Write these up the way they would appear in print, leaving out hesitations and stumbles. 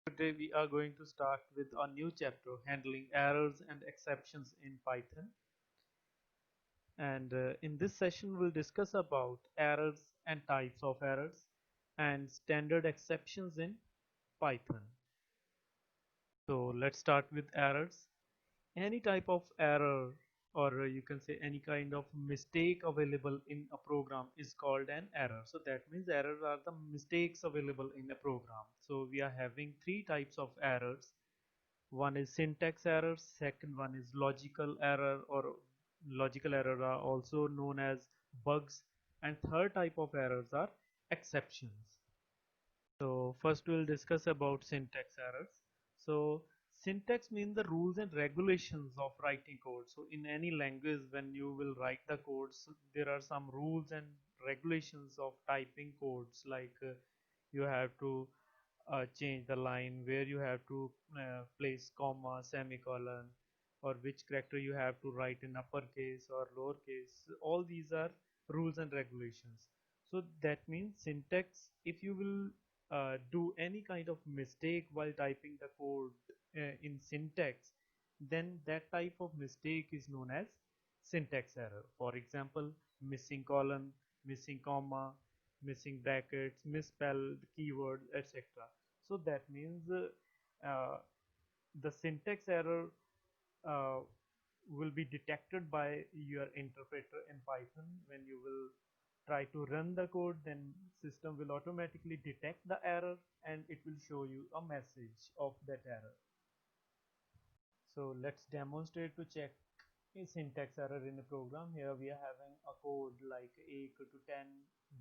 Today we are going to start with a new chapter handling errors and exceptions in Python. And in this session we'll discuss about errors and types of errors and standard exceptions in Python. So let's start with errors. Any type of error, or you can say any kind of mistake available in a program is called an error. So that means errors are the mistakes available in a program. So we are having three types of errors. One is syntax error, second one is logical error, or logical error are also known as bugs, and third type of errors are exceptions. So first we'll discuss about syntax errors. So syntax means the rules and regulations of writing code. So in any language when you will write the codes, there are some rules and regulations of typing codes, like you have to change the line, where you have to place comma, semicolon, or which character you have to write in uppercase or lowercase. All these are rules and regulations. So that means syntax, if you will do any kind of mistake while typing the code in syntax, then that type of mistake is known as syntax error. For example, missing colon, missing comma, missing brackets, misspelled keywords, etc. So that means the syntax error uh, will be detected by your interpreter in Python. When you will try to run the code, then system will automatically detect the error and it will show you a message of that error. So let's demonstrate to check a syntax error in a program. Here we are having a code like a equal to 10,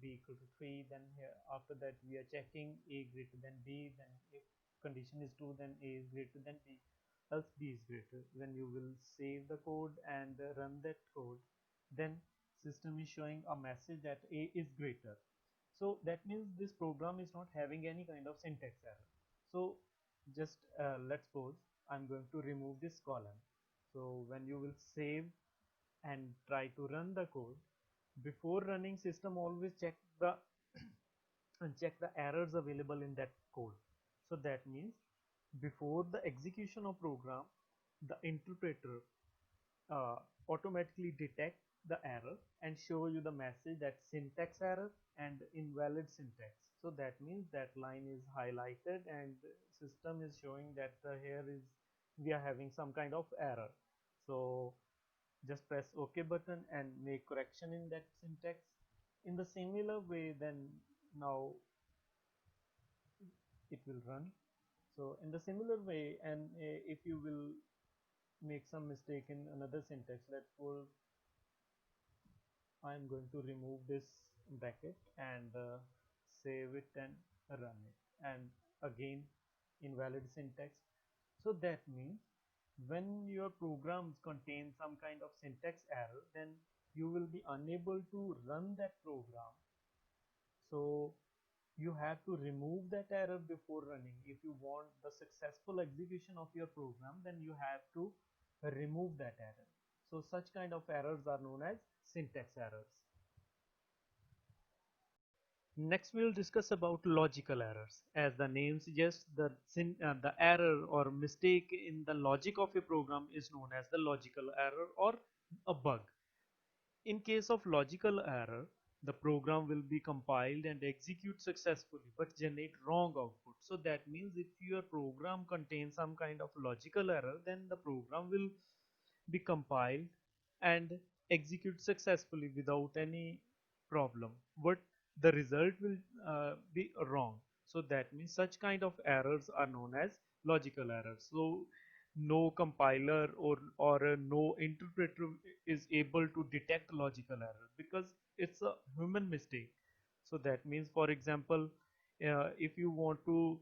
b equal to 3. Then here after that we are checking a greater than b. Then if condition is true, then a is greater than b, else b is greater. When you will save the code and run that code, then system is showing a message that a is greater. So that means this program is not having any kind of syntax error. So just let's suppose I'm going to remove this column. So when you will save and try to run the code, before running, system always check the check the errors available in that code. So that means before the execution of program, the interpreter uh, automatically detect the error and show you the message that syntax error and invalid syntax. So that means that line is highlighted and system is showing that here is we are having some kind of error. So just press OK button and make correction in that syntax. In the similar way, then now it will run. So in the similar way, and if you will make some mistake in another syntax, let's suppose I am going to remove this bracket and save it and run it, and again invalid syntax. So that means when your programs contain some kind of syntax error, then you will be unable to run that program. So you have to remove that error before running. If you want the successful execution of your program, then you have to remove that error. So such kind of errors are known as syntax errors. Next we'll discuss about logical errors. As the name suggests, the error or mistake in the logic of a program is known as the logical error or a bug. In case of logical error, the program will be compiled and execute successfully but generate wrong output. So that means if your program contains some kind of logical error, then the program will be compiled and execute successfully without any problem, but the result will be wrong. So that means such kind of errors are known as logical errors. So no compiler or no interpreter is able to detect logical error because it's a human mistake. So that means, for example, if you want to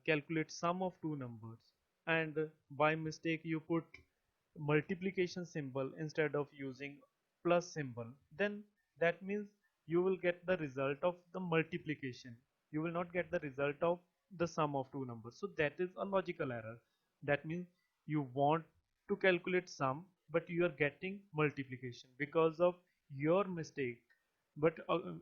calculate sum of two numbers and by mistake you put multiplication symbol instead of using plus symbol, then that means you will get the result of the multiplication, you will not get the result of the sum of two numbers. So that is a logical error. That means you want to calculate sum but you are getting multiplication. Because of your mistake, But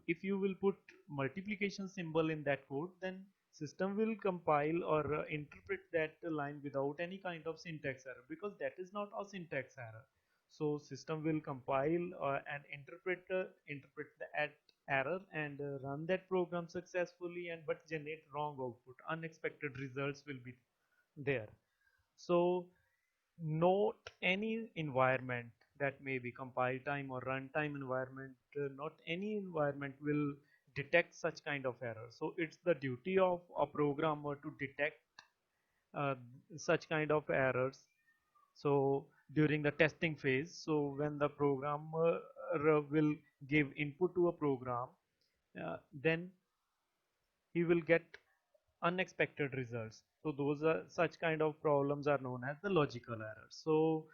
if you will put multiplication symbol in that code, then system will compile or interpret that line without any kind of syntax error, because that is not a syntax error. So system will compile and interpret that error and run that program successfully, and but generate wrong output. Unexpected results will be there. So not any environment, that may be compile time or runtime environment, not any environment will detect such kind of error. So it's the duty of a programmer to detect uh, such kind of errors. So during the testing phase, so when the programmer will give input to a program, then he will get unexpected results. So those are such kind of problems are known as the logical errors. So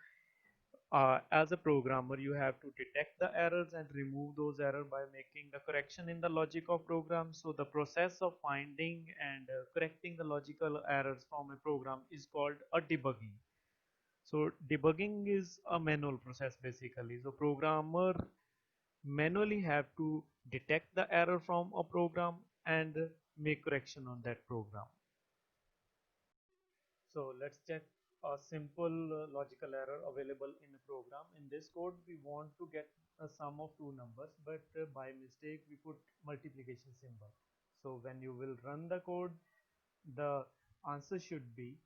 as a programmer, you have to detect the errors and remove those errors by making the correction in the logic of program. So the process of finding and correcting the logical errors from a program is called a debugging. So debugging is a manual process basically. So programmer manually have to detect the error from a program and make correction on that program. So let's check a simple logical error available in a program. In this code, we want to get a sum of two numbers, but by mistake we put multiplication symbol. So when you will run the code, the answer should be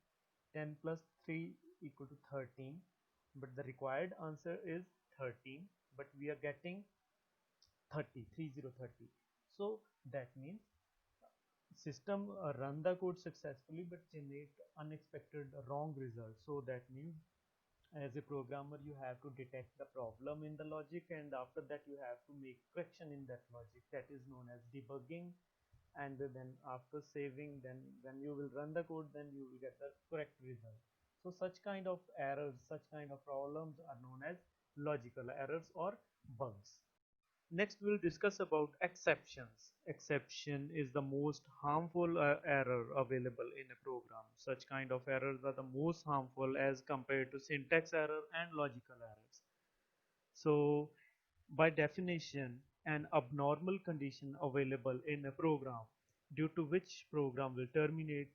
10 plus 3 equal to 13, but the required answer is 13, but we are getting 30, 30. So that means system run the code successfully but generate unexpected wrong results. So that means as a programmer you have to detect the problem in the logic, and after that you have to make correction in that logic, that is known as debugging. And then after saving, then when you will run the code, then you will get the correct result. So such kind of errors, such kind of problems are known as logical errors or bugs. Next, we'll discuss about exceptions. Exception is the most harmful error available in a program. Such kind of errors are the most harmful as compared to syntax error and logical errors. So, by definition, an abnormal condition available in a program due to which program will terminate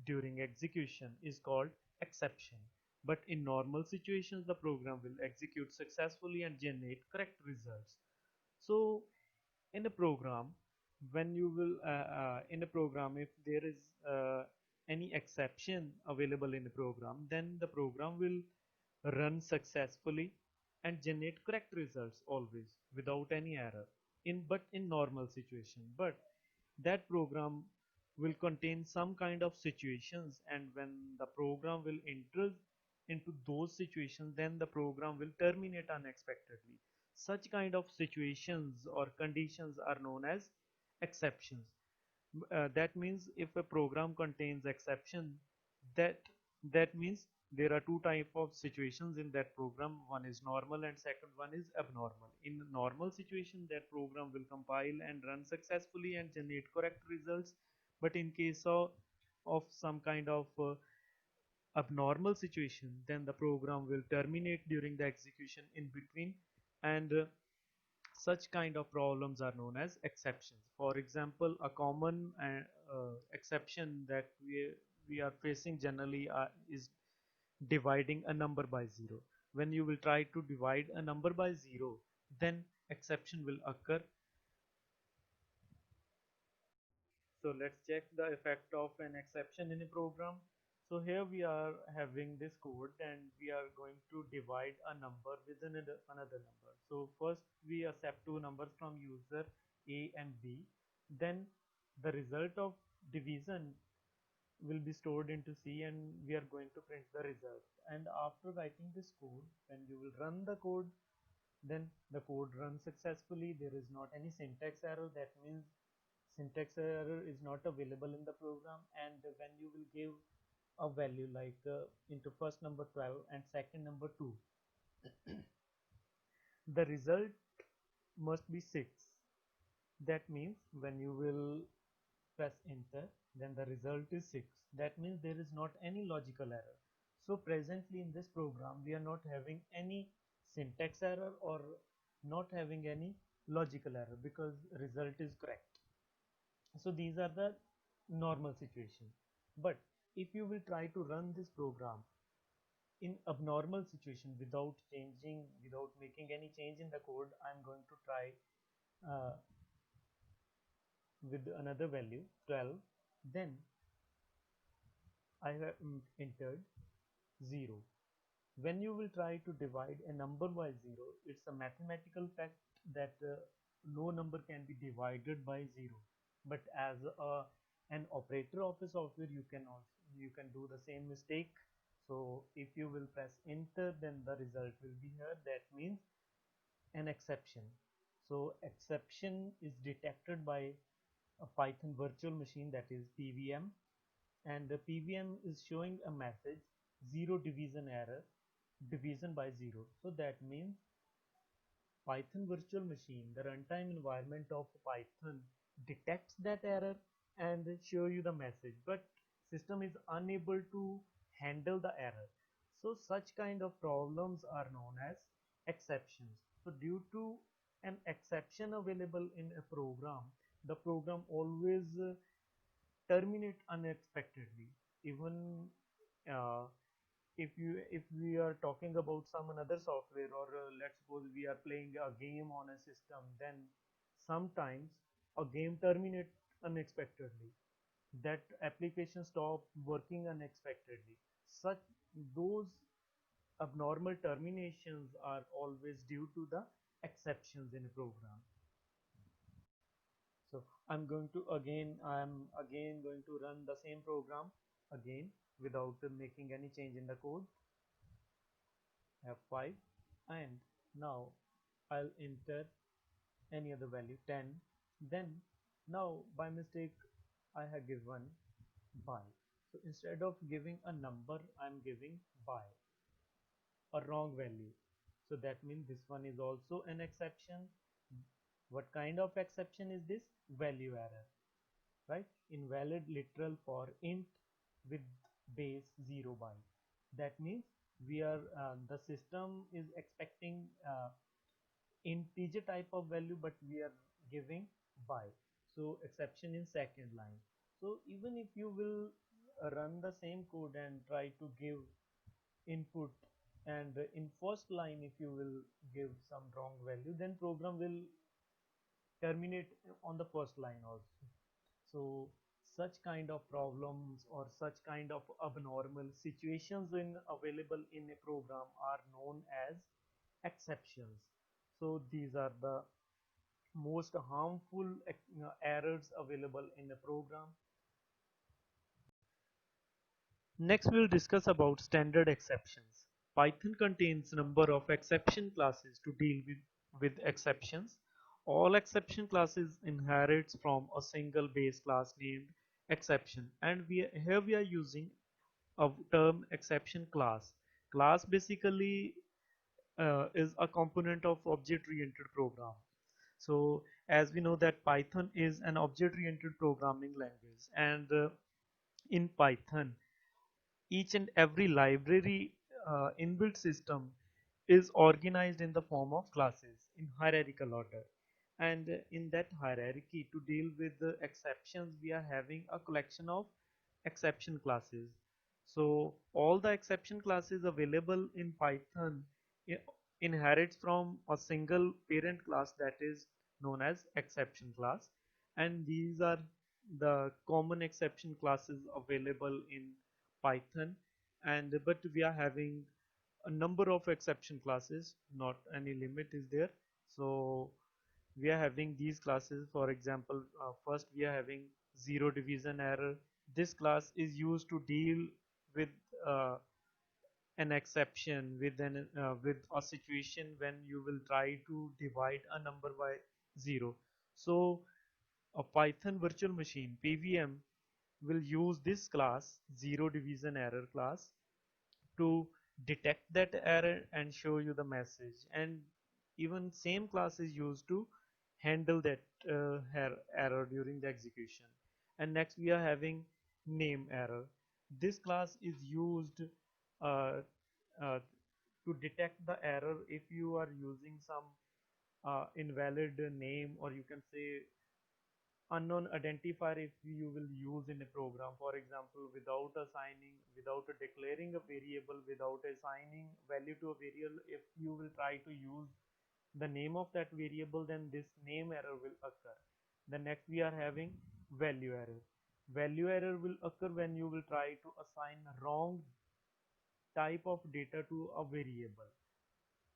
during execution is called exception. But in normal situations, the program will execute successfully and generate correct results. So in a program, when you will in a program, if there is any exception available in the program, then the program will run successfully and generate correct results always without any error in normal situation. But that program will contain some kind of situations, and when the program will enter into those situations, then the program will terminate unexpectedly. Such kind of situations or conditions are known as exceptions. That means if a program contains exception, that that means there are two type of situations in that program. One is normal and second one is abnormal. In normal situation, that program will compile and run successfully and generate correct results. But in case of some kind of abnormal situation, then the program will terminate during the execution in between, and such kind of problems are known as exceptions. For example, a common exception that we are facing generally is dividing a number by zero. When you will try to divide a number by zero, then exception will occur. So let's check the effect of an exception in a program. So here we are having this code and we are going to divide a number with another number. So first we accept two numbers from user A and B. Then the result of division will be stored into C and we are going to print the result. And after writing this code, when you will run the code, then the code runs successfully. There is not any syntax error. That means syntax error is not available in the program. And when you will give a value like into first number 12 and second number 2, the result must be 6. That means when you will press enter, then the result is 6. That means there is not any logical error. So presently in this program we are not having any syntax error or not having any logical error because result is correct. So these are the normal situation. But if you will try to run this program in abnormal situation without changing, without making any change in the code, I'm going to try uh, with another value 12. Then I have entered 0. When you will try to divide a number by 0, it's a mathematical fact that no number can be divided by 0. But as an operator of a software, you can do the same mistake. So if you will press enter, then the result will be here. That means an exception. So exception is detected by a Python virtual machine, that is PVM, and the PVM is showing a message zero division error, division by zero. So that means Python virtual machine, the runtime environment of Python, detects that error and show you the message, but system is unable to handle the error. So such kind of problems are known as exceptions. So due to an exception available in a program, the program always terminate unexpectedly. Even uh, if we are talking about some another software, or let's suppose we are playing a game on a system, then sometimes a game terminates unexpectedly, that application stop working unexpectedly. Such those abnormal terminations are always due to the exceptions in a program. So I'm again going to run the same program again without making any change in the code. F5, and now I'll enter any other value 10. Then now by mistake I have given by. So instead of giving a number, I'm giving by, a wrong value. So that means this one is also an exception. What kind of exception is this? Value error, right? Invalid literal for int with base 0 byte. That means we are the system is expecting integer type of value, but we are giving by. So exception in second line. So even if you will run the same code and try to give input, and in first line if you will give some wrong value, then program will terminate on the first line also. So such kind of problems or such kind of abnormal situations in available in a program are known as exceptions. So these are the most harmful errors available in a program. Next we'll discuss about standard exceptions. Python contains number of exception classes to deal with exceptions. All exception classes inherits from a single base class named exception, and here we are using a term exception class. Class basically is a component of object-oriented program. So as we know that Python is an object-oriented programming language, and in Python each and every library inbuilt system is organized in the form of classes in hierarchical order, and in that hierarchy, to deal with the exceptions, we are having a collection of exception classes. So all the exception classes available in Python inherits from a single parent class, that is known as exception class, and these are the common exception classes available in Python. And but we are having a number of exception classes, not any limit is there. So we are having these classes. For example, first we are having zero division error. This class is used to deal with uh, an exception with a situation when you will try to divide a number by 0. So a Python virtual machine PVM will use this class, zero division error class, to detect that error and show you the message. And even same class is used to handle that error during the execution. And next we are having name error. This class is used uh, uh, to detect the error if you are using some invalid name, or you can say unknown identifier if you will use in a program. For example, without declaring a variable, without assigning value to a variable, if you will try to use the name of that variable, then this name error will occur. The next we are having value error. Value error will occur when you will try to assign wrong type of data to a variable.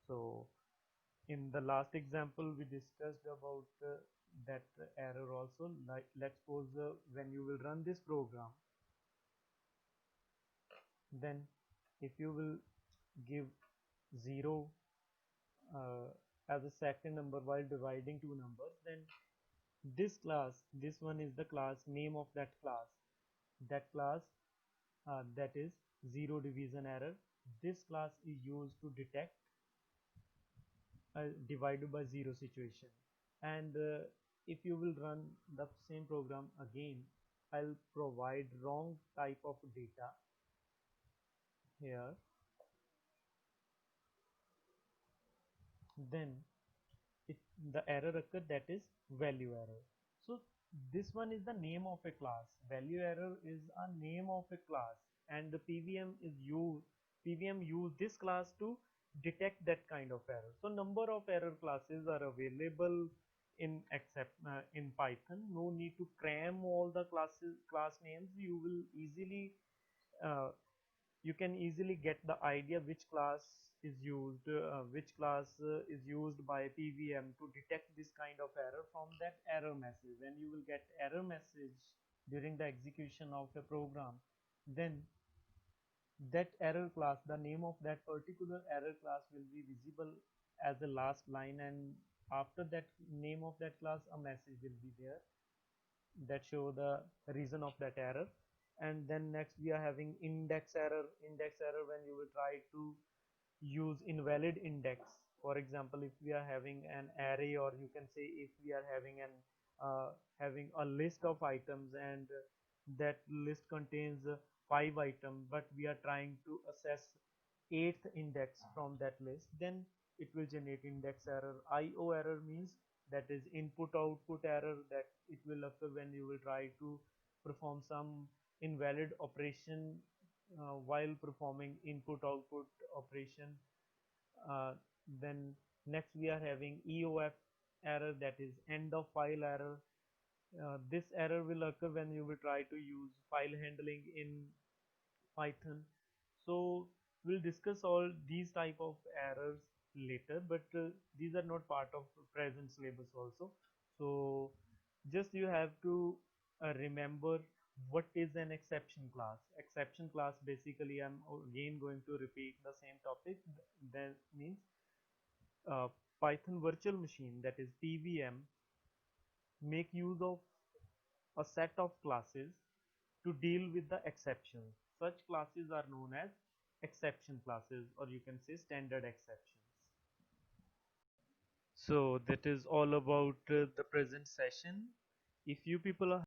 So in the last example we discussed about that error also. Like, let's suppose when you will run this program, then if you will give 0 uh, as a second number while dividing two numbers, then this class, this one is the class name of that class. That class, that is zero division error. This class is used to detect divided by zero situation. And if you will run the same program again, I'll provide wrong type of data here. Then it, the error occur, that is value error. So this one is the name of a class. Value error is a name of a class, and the PVM use this class to detect that kind of error. So number of error classes are available in Python. No need to cram all the class names. Uh, you can easily get the idea which class is used by PVM to detect this kind of error from that error message. When you will get error message during the execution of a program, then that error class, the name of that particular error class will be visible as the last line, and after that name of that class a message will be there that show the reason of that error. And then next we are having index error. Index error when you will try to use invalid index. For example, if we are having an array, or you can say if we are having a list of items, and that list contains 5 items, but we are trying to access eighth index from that list, then it will generate index error. IO error means that is input output error, that it will occur when you will try to perform some invalid operation while performing input output operation. uh, then next we are having EOF error, that is end of file error. This error will occur when you will try to use file handling in Python. So we'll discuss all these type of errors later, but these are not part of present syllabus also. So just you have to remember what is an exception class. Exception class, basically I'm again going to repeat the same topic. That means uh, Python virtual machine, that is PVM, make use of a set of classes to deal with the exceptions. Such classes are known as exception classes, or you can say standard exceptions. So that is all about the present session. If you people are